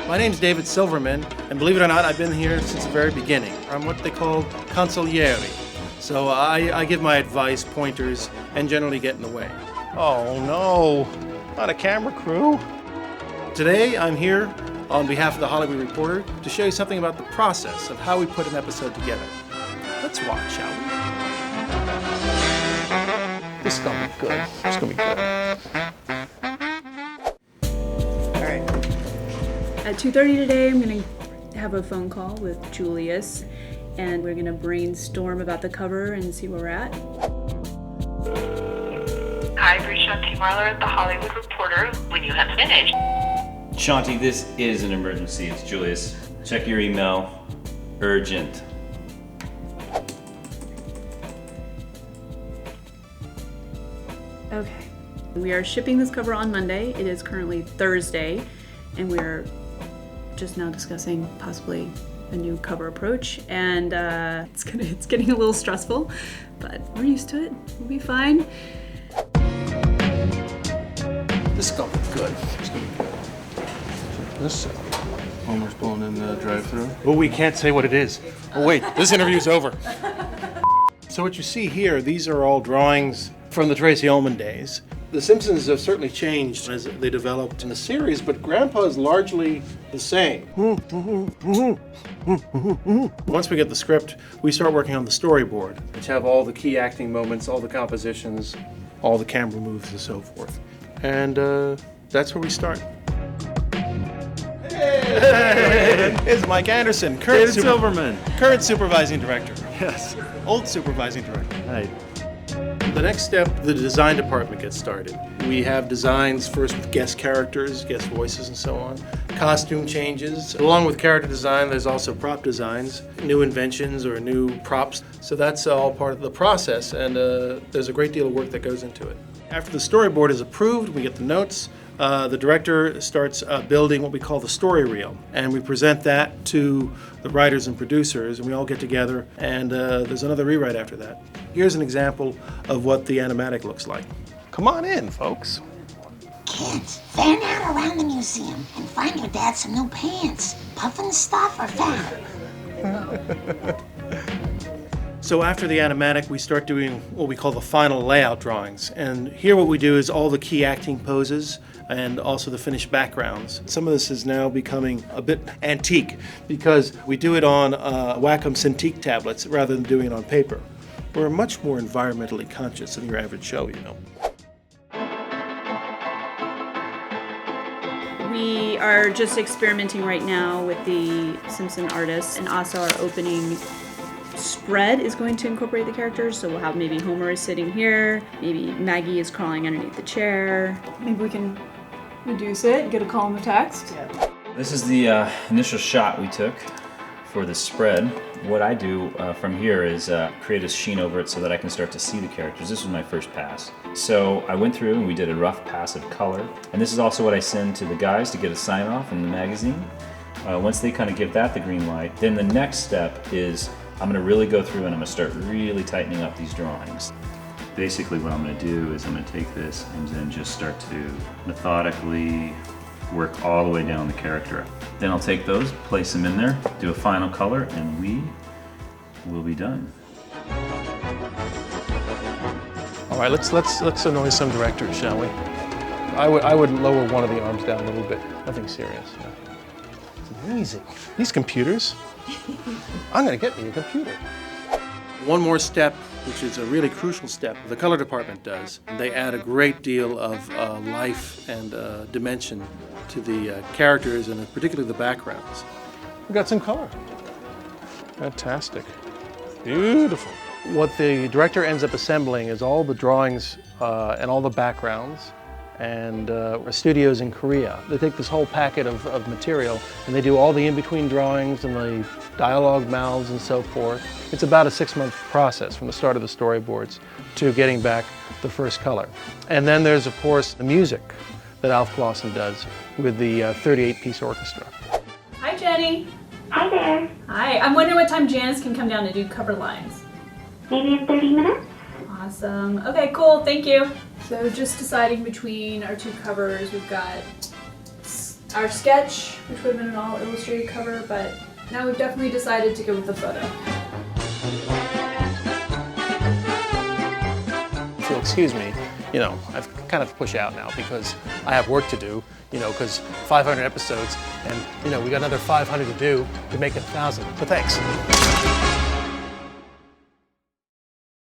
My name's David Silverman, and believe it or not, I've been here since the very beginning. I'm what they call consigliere. So I give my advice, pointers, and generally get in the way. Oh no, not a camera crew. Today, I'm here on behalf of the Hollywood Reporter to show you something about the process of how we put an episode together. Let's watch, shall we? This is gonna be good. It's gonna be good. At 2:30 today, I'm going to have a phone call with Julius, and we're going to brainstorm about the cover and see where we're at. Hi, I've reached Shanti Marlar at the Hollywood Reporter. When you have finished. Shanti, this is an emergency. It's Julius. Check your email. Urgent. Okay. We are shipping this cover on Monday. It is currently Thursday, and we're just now discussing possibly a new cover approach, and it's getting a little stressful, but we're used to it. We'll be fine. This is gonna be good. It's gonna be good. This Homer's pulling in the drive-thru. Oh, we can't say what it is. Oh, wait, this interview's over. So what you see here, these are all drawings from the Tracy Ullman days. The Simpsons have certainly changed as they developed in the series, but Grandpa is largely the same. Once we get the script, we start working on the storyboard, which have all the key acting moments, all the compositions, all the camera moves, and so forth. And that's where we start. Hey! It's Mike Anderson, David Silverman. current supervising director. Yes. Old supervising director. Right. The next step, the design department gets started. We have designs first with guest characters, guest voices, and so on. Costume changes. Along with character design, there's also prop designs, new inventions or new props. So that's all part of the process, and there's a great deal of work that goes into it. After the storyboard is approved, we get the notes. The director starts building what we call the story reel, and we present that to the writers and producers, and we all get together, and there's another rewrite after that. Here's an example of what the animatic looks like. Come on in, folks. Kids, fan out around the museum and find your dad some new pants. Puffin stuff or fat? So after the animatic, we start doing what we call the final layout drawings. And here what we do is all the key acting poses and also the finished backgrounds. Some of this is now becoming a bit antique because we do it on Wacom Cintiq tablets rather than doing it on paper. We're much more environmentally conscious than your average show, you know. We are just experimenting right now with the Simpson artists, and also our opening spread is going to incorporate the characters, so we'll have maybe Homer is sitting here, maybe Maggie is crawling underneath the chair. Maybe we can reduce it, get a column of text. Yeah. This is the initial shot we took for the spread. What I do from here is create a sheen over it so that I can start to see the characters. This was my first pass. So I went through and we did a rough pass of color. And this is also what I send to the guys to get a sign off in the magazine. Once they kind of give that the green light, then the next step is I'm going to really go through and I'm going to start really tightening up these drawings. Basically what I'm going to do is I'm going to take this and then just start to methodically work all the way down the character. Then I'll take those, place them in there, do a final color, and we will be done. All right, let's annoy some directors, shall we? I would lower one of the arms down a little bit. Nothing serious. No. It's amazing. These computers. I'm gonna get me a computer. One more step, which is a really crucial step, the color department does. They add a great deal of life and dimension to the characters and particularly the backgrounds. We got some color. Fantastic. Beautiful. What the director ends up assembling is all the drawings and all the backgrounds and studios in Korea. They take this whole packet of material and they do all the in-between drawings and the dialogue mouths and so forth. It's about a 6-month process from the start of the storyboards to getting back the first color. And then there's, of course, the music that Alf Clausen does with the 38-piece orchestra. Hi, Jenny. Hi there. Hi, I'm wondering what time Janice can come down to do cover lines. Maybe in 30 minutes? Awesome. Okay, cool. Thank you. So just deciding between our two covers, we've got our sketch, which would have been an all illustrated cover, but now we've definitely decided to go with the photo. If you'll excuse me, you know, I've kind of push out now because I have work to do, you know, because 500 episodes and, you know, we got another 500 to do to make 1,000. So thanks.